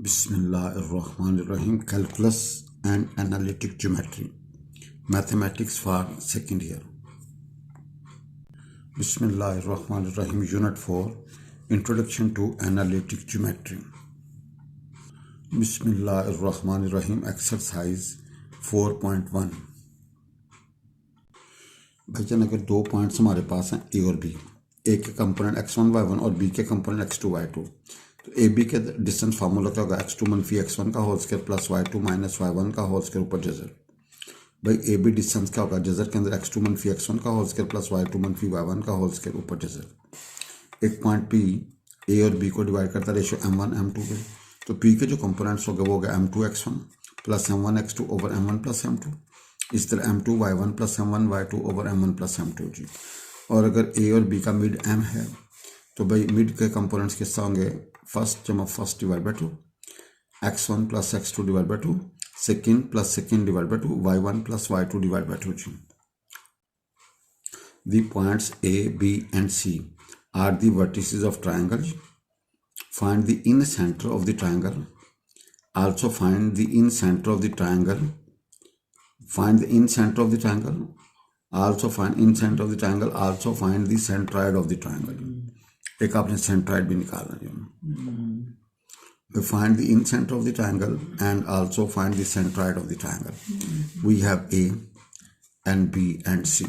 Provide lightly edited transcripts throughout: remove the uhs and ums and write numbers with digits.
Bismillahirrahmanirrahim. Calculus and Analytic Geometry. Mathematics for second year. Bismillahirrahmanirrahim. Unit 4. Introduction to Analytic Geometry. Bismillahirrahmanirrahim. Exercise 4.1. भाईजान अगर दो points हमारे पास हैं ए और बी, ए के कंपोनेंट x1 y1 और बी के कंपोनेंट x2 y2, तो ए बी के डिस्टेंस फार्मूला क्या होगा? x2 मनफी x1 का whole square plus y2 minus y1 का होल स्क्वायर ऊपर जजर। भाई ए बी डिस्टेंस क्या होगा? जजर के अंदर x2 मनफी x1 का होल स्क्वायर प्लस y2 मनफी y1 का होल स्क्वायर ऊपर जजर। एक पॉइंट पी ए और बी को डिवाइड करता रेशियो m1 m2 पे, तो पी के जो कंपोनेंट्स हो गए वो हो गया m2 x1 plus m1 x2 over m1 plus m2। इस तरह m2 y1 plus m1 y2 over m1 plus m2 जी। और अगर a और b का मिड m है तो भाई मिड के कंपोनेंट्स किस तरह होंगे? फर्स्ट जमा first divide by two, x1 plus x2 divide by two, second plus second divide by two, y1 plus y2 divide by two जी। The points A, B and C are the vertices of triangle. Find the inner center of the triangle. Also find the inner center of the triangle. Find the in center of the triangle. Also find in center of the triangle. Also find the centroid of the triangle. एक आपने centroid भी निकालना है। We find the in center of the triangle and also find the centroid of the triangle. We have A and B and C.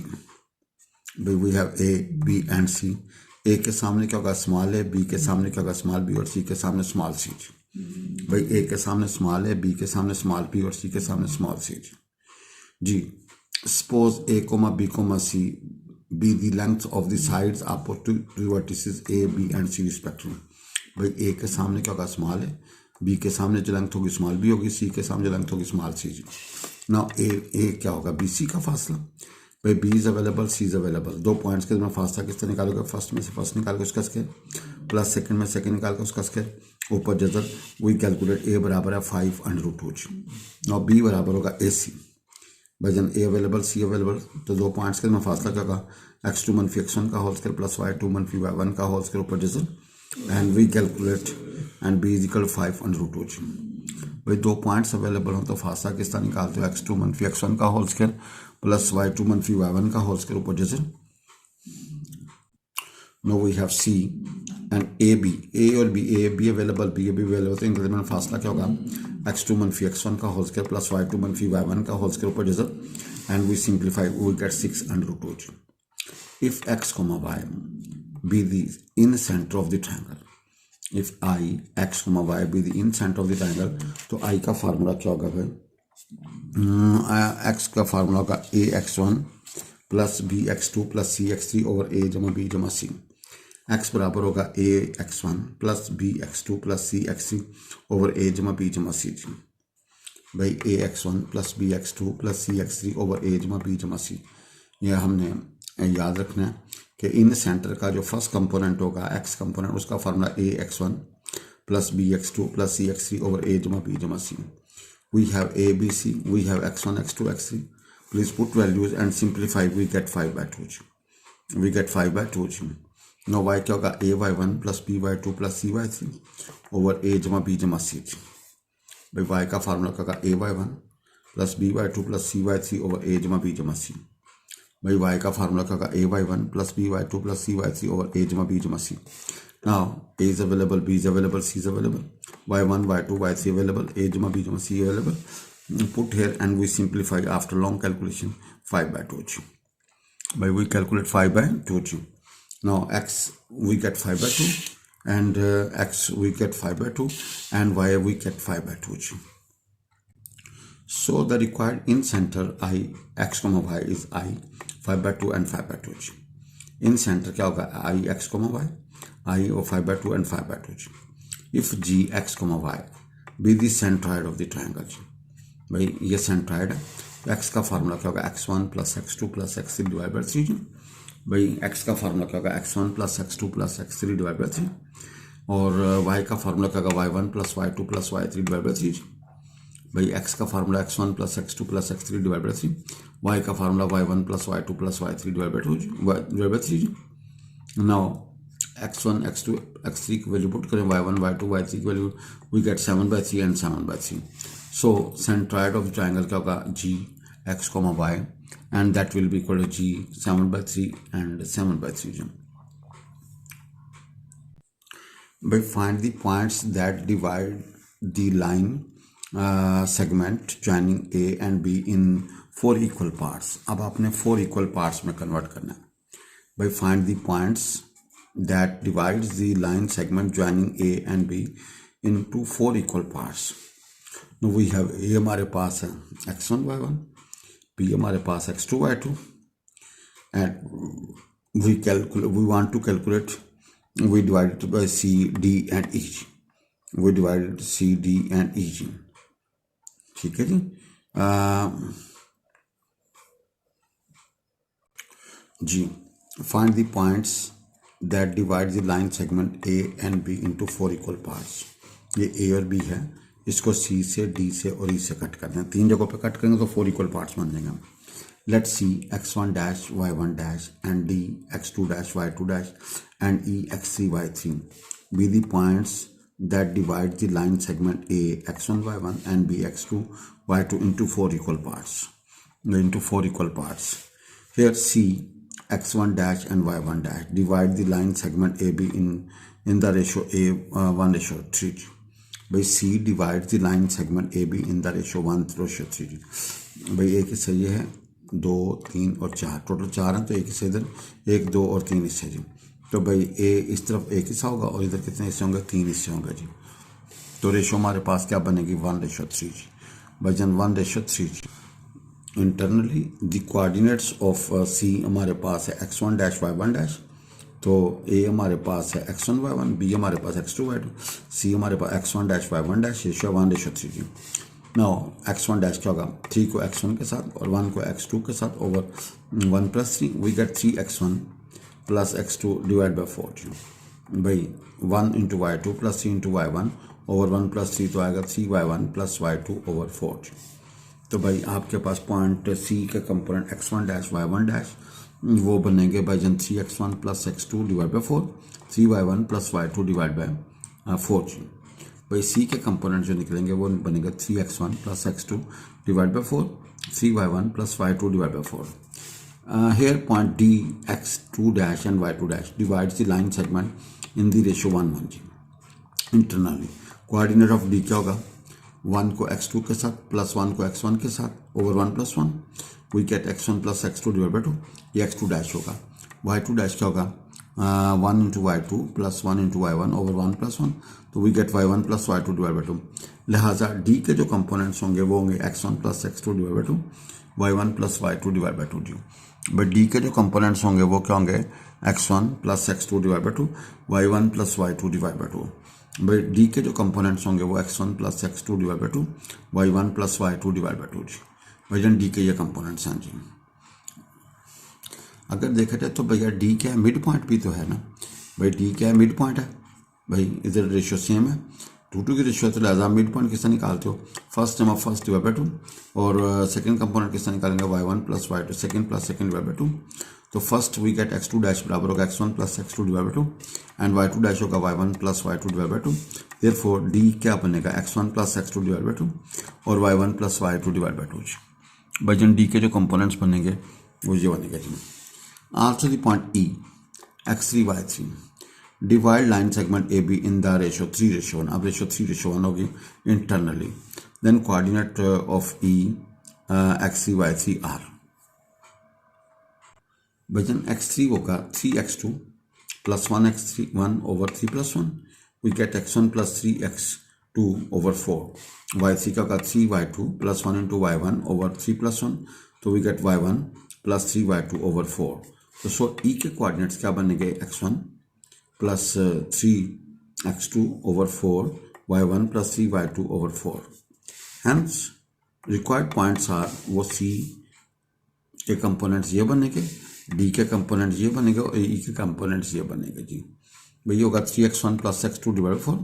We have A, B and C. A के सामने क्या होगा? Small है, B के सामने क्या होगा? Small B और C के सामने स्मॉल सी। भाई A के सामने स्मॉल है, B के सामने स्मॉल बी और C के सामने स्मॉल सी जी। Suppose A, B, C be the length of the sides opposite to vertices A, B and C respectively. भाई A के सामने क्या होगा? स्मॉल है, B के सामने जो लेंथ होगी स्मॉल बी होगी, C के सामने जो लेंथ होगी स्मॉल सी जी। नाउ A क्या होगा? BC का फासला। भाई B is available, C is available. दो पॉइंट्स के दरमियान फासला किस तरह निकालोगे? फर्स्ट में से फर्स्ट निकाल के उसका स्क्वायर प्लस सेकंड में सेकंड निकाल के उसका स्क्वायर ऊपर जजर। वी कैलकुलेट A बराबर है 5√2। नाउ B बराबर होगा AC। भाईजान A अवेलेबल, C अवेलेबल, तो दो पॉइंट्स के में फासला क्या होगा? x2 मनफी x1 का होल स्क्वायर प्लस y2 मनफी y1 का होल स्क्वायर ऊपर जैसे, and we calculate and b is equal 5√2। भाई दो पॉइंट्स अवेलेबल हो तो फासला किस तरह निकालते हो? x2 मनफी x1 का होल स्क्वायर प्लस y2 मनफी y1 का होल स्क्वायर ऊपर जैसे। No we have C and A और B अवेलेबल, B अवेलेबल, तो इनके दरमियान फासला क्या होगा? x2 मनफी x1 का होल स्क्वायर प्लस y2 मनफी y1 का होल स्क्वायर ऊपर जैसे, and we simplify, we get 6√2। If x, y be the in center of the triangle, if I, x, y be the in center of the triangle, तो I का formula क्या होगा भाई? x का formula होगा ax1 plus bx2 plus cx3 over a जमा b जमा c। x बराबर होगा ax1 plus bx2 plus cx3 over a जमा b जमा c। भाई ax1 plus bx2 plus cx3 over a जमा b जमा c। यह हमने याद रखना है कि इन सेंटर का जो फर्स्ट कंपोनेंट होगा x कंपोनेंट, उसका formula ax1 plus bx2 plus cx3 over a जमा b जमा c। We have a b c, we have x1 x2 x3। Please put values and simplify, we get 5/2। We get 5/2। Now y क्या होगा? ay1 plus by2 plus cy3 over a जमा b जमा c। भाई y का formula क्या होगा? ay1 plus by2 plus cy3 over a जमा b जमा c। भाई y का फार्मूला क्या होगा? ay1 plus by2 plus cy3 over a जमा b जमा c। Now a is available, b is available, c is available, y1 y2 y3 available, a जमा b जमा c available. Put here and we simplify after long calculation 5/2। भाई we calculate 5/2। Now x we get 5/2 and x we get 5/2 and y we get 5/2। So the required in center I, x, y is I 5/2 and 5/2। in center क्या होगा? I, x, y, I और 5/2 and 5/2। if g, x, y be the centroid of the triangle, भाई ये centroid है, तो x का formula क्या होगा? x1 plus x2 plus x3 divide by 3। भाई x का फार्मूला क्या होगा? x1 plus x2 plus x3 divide by 3, और y का फार्मूला क्या होगा? y1 plus y2 plus y3 divide by 3। भाई x का formula x1 plus x2 plus x3 divide by 3, y का formula y1 plus y2 plus y3 divide by 3। Now x1 x2 x3 की value put करें, y1 y2 y3 की value, we get 7/3 and 7/3. So centroid of triangle क्या होगा, g x, y, and that will be equal to g 7/3 and 7/3. By find the points that divide the line segment joining A and B in 4 equal parts. अब आपने 4 equal parts में convert करना है. By find the points that divides the line segment joining A and B into 4 equal parts. Now we have A हमारे पास है x1 y1, B हमारे पास x2 y2, and we want to calculate. We divide it by C, D and E. We divide it C, D and E. ठीक है जी. G. Find the points that divide the line segment A and B into 4 equal parts. ये A और B है, इसको C से, D से और E से कट करना है. 3 जगहों पे कट करेंगे तो 4 equal parts बन जाएंगे. Let's see x1 dash y1 dash and D x2 dash y2 dash and E x3 y3 be the points that divide the line segment A x1 y1 and B x2 y2 into 4 equal parts. Into 4 equal parts. Here C x1 dash and y1 dash divide the line segment AB in the ratio A1:3. By C divides the line segment AB in the ratio 1:3. भाई एक हिस्सा ये है, 2 3 और 4, total 4 हैं, तो एक हिस्सा इधर, 1 2 और 3 हिस्से जी. तो भाई ए इस तरफ एक हिस्सा होगा और इधर कितने हिस्से होंगे, 3 हिस्से होंगे जी. तो रेशो हमारे पास क्या बनेगी, 1:3 जी. भाईजान 1:3 जी. इंटरनली द कोऑर्डिनेट्स ऑफ सी हमारे पास है x1 डैश y1 डैश, तो ए हमारे पास है x1 y1, बी हमारे पास x2 y2, सी हमारे पास x1 dash y1 dash, ratio 1:3 जी. नाउ x1 डैश क्या होगा, 3 को x1 के साथ और 1 को x2 के साथ over 1+3, we get 3x1 plus x2 divide by 4 जी. भाई 1 into y2 plus 3 into y1 over 1+3 तो आएगा 3y1 प्लस y2 ओवर 4 जी. तो भाई आपके पास पॉइंट सी के component x1 dash y1 dash वो बनेंगे भाई जन 3x1 plus x2 divide by 4, 3y1 plus y2 divide by 4 जी. भाई सी के कंपोनेंट जो निकलेंगे वो बनेगा 3x1 plus x2 divide by 4, 3y1 plus y2 divide by 4. Here point D x2 dash and y2 dash divides the line segment in the ratio 1:1 जी. Internally coordinate of D क्या होगा, 1 को x2 के साथ प्लस 1 को x1 के साथ over 1+1, we get x1 plus x2 divide by 2, ये x2 डैश होगा. y2 डैश क्या होगा, 1 into y2 plus 1 into y1 over 1+1, तो we get y1 plus y2 divide by 2. लिहाजा D के जो कंपोनेंट्स होंगे वो होंगे x1 plus x2 divide by 2, y1 plus y2 divide by 2 जी. बट डी के जो कंपोनेंट्स होंगे वो क्या होंगे, x1 plus x2 divide by 2, y1 plus y2 divide by 2. But D के जो कंपोनेंट्स होंगे वो x1 plus x2 divide by 2, y1 plus y2 divide by 2 जी. भैया डी के ये कंपोनेंट्स हैं जी. अगर देखा जाए तो भैया डी क्या है, मिड पॉइंट भी तो है ना. भाई डी क्या है, मिड पॉइंट है. भाई इधर रेशियो सेम है, 2 की रेशियो, तो लिहाजा मिड पॉइंट किससे निकालते हो, फर्स्ट जमा फर्स्ट डिवाइड बाई 2, और सेकंड कंपोनेंट किससे निकालेंगे, y1 plus y2 second plus second divide by 2. तो first we get x2 dash बराबर होगा x1 plus x2 divide by 2 and y2 dash होगा y1 plus y2 divide by 2. Therefore D क्या बनेगा, x1 plus x2 divide by 2 और y1 plus y2 divide by 2. भाईजान D के जो components बनेंगे वो ये बनेगा जी. Also the point E x3 y3 divide line segment AB in the ratio 3:1. अब ratio 3:1 होगी internally. Then coordinate of E x3 y3 are. भाईजान x3 होगा 3x2 plus 1x3 1 over 3+1. We get x1 plus 3x2 over 4. y3 का होगा 3y2 plus 1 into y1 over 3+1, तो we get y1 plus 3y2 over 4. तो सो E के coordinates क्या बनेंगे, x1 plus 3x2 over 4, y1 plus 3y2 over 4. Hence required points are, वो C के components ये बनेंगे, D के कंपोनेंट्स ये बनेंगे और E के कंपोनेंट्स ये बनेंगे जी. भाई ये होगा 3x1 plus x2 divide by 4,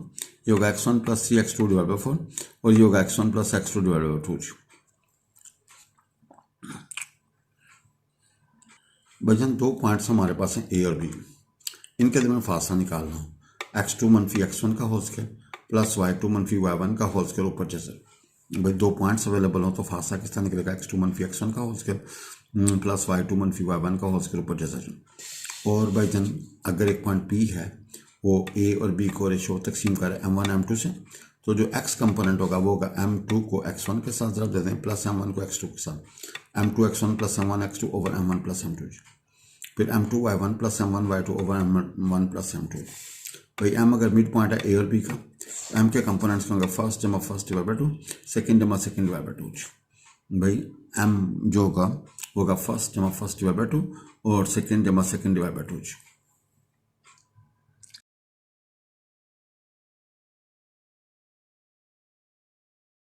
ये होगा x1 plus 3x2 divide by 4 और ये होगा x1 plus x2 divide by 2. भाईजान 2 पॉइंट्स हमारे पास हैं A और B. इनके दरमियान फासला निकालना हो, x2 मनफी x1 का होल स्केयर प्लस y2 मनफी y1 का होल स्केयर ऊपर जैसे भाई 2 पॉइंट्स अवेलेबल हो तो फासला किस तरह निकलेगा, x2 मनफी x1 का होल स्केयर प्लस y2 मनफी y1 का होल स्केयर ऊपर जैसा। और भाई जन अगर एक पॉइंट P है वो A और B को रेशो तकसीम करे m1 m2 से, तो जो x कंपोनेंट होगा वो होगा m2 को x1 के साथ ज़रब देते हैं प्लस m1 को x2 के साथ, m2 x1 plus m1 x2 over m1 plus m2, फिर m2 y1 plus m1 y2 over m1 plus m2। भाई m अगर मिड पॉइंट है A और B का, m के कंपोनेंट्स होंगे फर्स्ट जमा फर्स्ट डिवाइड बाई 2, सेकेंड जमा सेकेंड डिवाइड बाई 2। भाई m जो होगा वो होगा फर्स्ट जमा फर्स्ट डिवाइड बाई 2 और सेकेंड जमा सेकेंड डिवाइड बाई 2।